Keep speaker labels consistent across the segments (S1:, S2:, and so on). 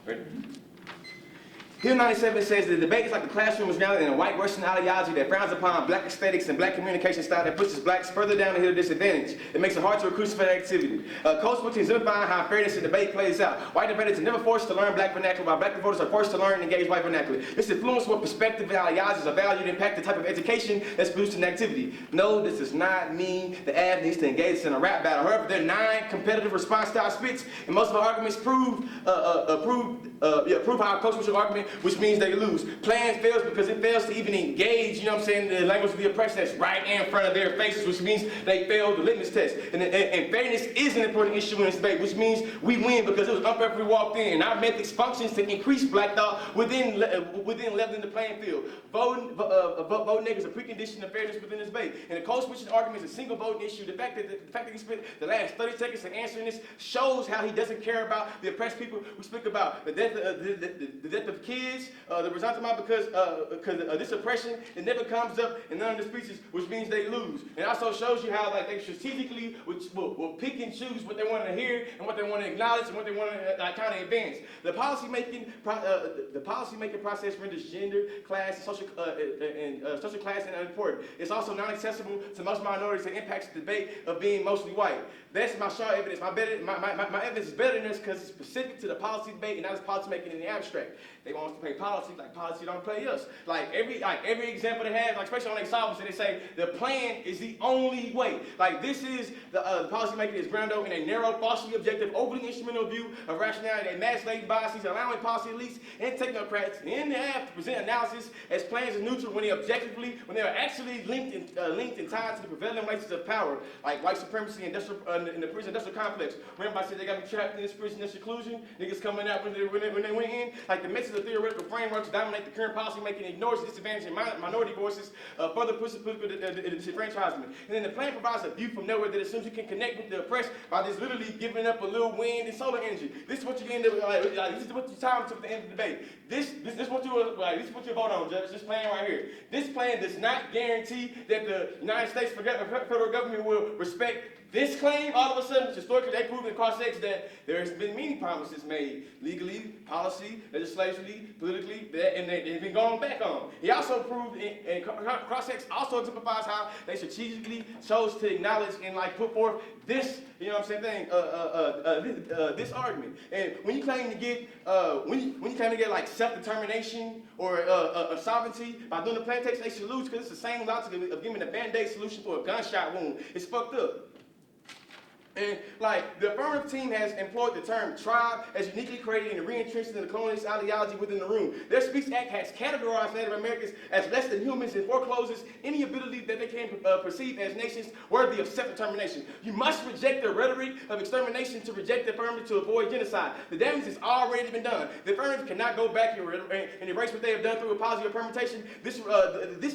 S1: Ready? Hill 97 says the debate is like the classroom is now in a white Western ideology that frowns upon black aesthetics and black communication style that pushes blacks further down the hill of disadvantage. It makes it hard to recruit for that activity. Coach Wilson exemplifying how fairness in debate plays out. White debaters are never forced to learn black vernacular, while black voters are forced to learn and engage white vernacular. This influence what perspective and ideologies are valued and impact the type of education that's produced in activity. No, this does not mean the ad needs to engage in a rap battle. However, there are 9 competitive response style spits, and most of our arguments prove our Coach Wilson argument, which means they lose. Plan fails because it fails to even engage, you know what I'm saying, the language of the oppressed that's right in front of their faces, which means they failed the litmus test. And fairness is an important issue in this debate, which means we win because it was unfair if we walked in. And our methods functions to increase black thought within leveling the playing field. Vote niggas is a precondition of fairness within this debate. And the Coach Wilson argument is a single voting issue. The fact that he spent the last 30 seconds to answering this shows how he doesn't care about the oppressed people. We speak about the death of kids, the resentment because this oppression, it never comes up in none of the speeches, which means they lose. And also shows you how like they strategically will pick and choose what they want to hear and what they want to acknowledge and what they want to kind of advance. The policy making process renders gender, class, and social class unimportant. It's also non-accessible to most minorities and impacts the debate of being mostly white. That's my strong evidence. My evidence is better than this because it's specific to the policy debate and not as policy making in the abstract. They want us to play policy like policy don't play us. Like every example they have, like especially on their solvency, they say the plan is the only way. Like this is the policy making is grounded in a narrow, falsely objective, overly instrumental view of rationality that mass latent biases, allowing policy elites and technocrats in the half to present analysis as plans are neutral when they are actually linked and tied to the prevailing relations of power, like white supremacy and in the prison industrial complex. Remember I said they got me trapped in this prison and seclusion? Niggas coming out when they went in? Like the message of theoretical frameworks dominate the current policy making, ignores disadvantaged and minority voices, further pushes political disenfranchisement. And then the plan provides a view from nowhere that assumes you can connect with the oppressed by just literally giving up a little wind and solar energy. This is what you end up this is what you time to the end of the debate. This is what you vote on, Judge. This plan right here. This plan does not guarantee that the United States federal government will respect this claim. All of a sudden, historically, they proved in cross-ex that there has been many promises made, legally, policy, legislatively, politically, and they've been going back on. He also proved, and cross-ex also exemplifies how they strategically chose to acknowledge and like put forth this, you know what I'm saying, this argument. And when you claim to get, like self-determination or sovereignty by doing the plan takes, they should lose because it's the same logic of giving a band-aid solution for a gunshot wound. It's fucked up. And like the affirmative team has employed the term tribe as uniquely created and re-entrenched in the colonialist ideology within the room. Their Speech Act has categorized Native Americans as less than humans and forecloses any ability that they can perceive as nations worthy of self-determination. You must reject the rhetoric of extermination to reject the affirmative to avoid genocide. The damage has already been done. The affirmative cannot go back and erase what they have done through a policy of permutation. This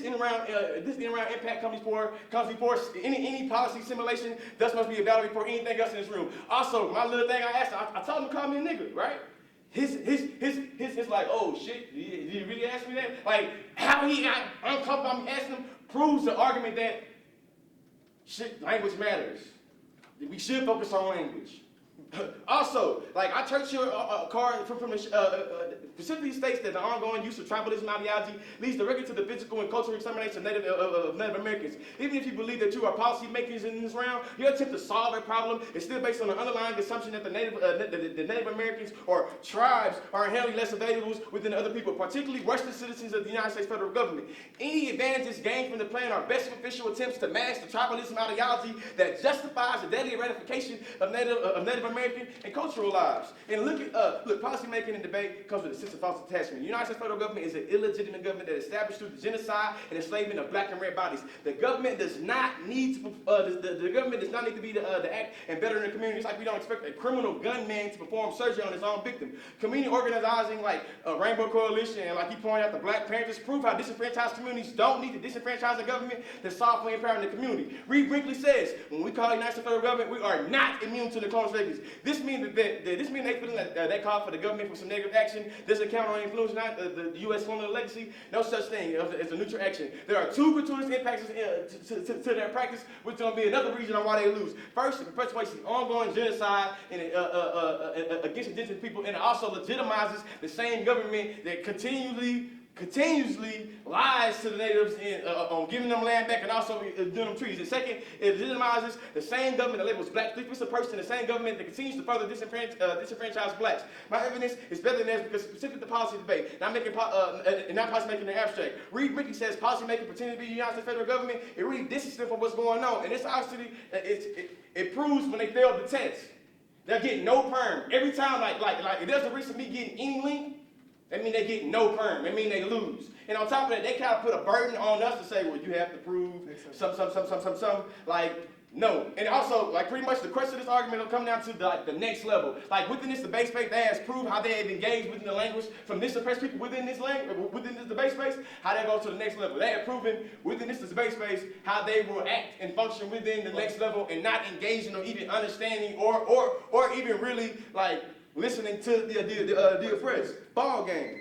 S1: in-around impact comes before any policy simulation. Thus must be evaluated before anything else in this room. Also, my little thing I asked him, I told him to call me a nigga, right? His like, oh shit, did he really ask me that? Like, how he got uncomfortable about me asking him proves the argument that shit, language matters. We should focus on language. Also, like our church here card from the specifically states that the ongoing use of tribalism ideology leads directly to the physical and cultural extermination of Native Americans. Even if you believe that you are policy makers in this round, your attempt to solve a problem is still based on the underlying assumption that the Native Americans or tribes are inherently less available within other people, particularly Western citizens of the United States federal government. Any advantages gained from the plan are best superficial attempts to mask the tribalism ideology that justifies the daily ratification of Native American and cultural lives. And look, policy making and debate comes with a sense of false attachment. The United States federal government is an illegitimate government that established through the genocide and enslavement of black and red bodies. The government does not need to be the act and better in the community. It's like we don't expect a criminal gunman to perform surgery on his own victim. Community organizing like Rainbow Coalition and like he pointed out the Black Panthers prove how disenfranchised communities don't need to disenfranchise the government to solve for empowering the community. Reed Brinkley says, when we call the United States federal government, we are not immune to the colonial slavery. This means that this mean they feeling that they call for the government for some negative action? Does it count on influencing the U.S. colonial legacy? No such thing as a neutral action. There are two gratuitous impacts to their practice, which is going to be another reason on why they lose. First, it perpetuates the ongoing genocide against indigenous people, and it also legitimizes the same government that continuously lies to the natives on giving them land back and also doing them trees. And second, it legitimizes the same government that labels black people as a person, the same government that continues to further disenfranchise blacks. My evidence is better than this because specific to policy debate, not policy making in the abstract. Reed Rickey says policy making pretending to be the United States federal government, it really distances them from what's going on. And this obviously, it proves when they failed the test. They're getting no perm. Every time, if there's a risk of me getting any link, that means they get no perm. That means they lose. And on top of that, they kind of put a burden on us to say, well, you have to prove some. Like, no. And also, like, pretty much the crux of this argument will come down to the next level. Like, within this debate space, they have proved how they have engaged within the language from this oppressed people within this debate space, how they go to the next level. They have proven within this debate space how they will act and function within the next level and not engaging or even understanding or even really, like, listening to the oppressed. Ball game.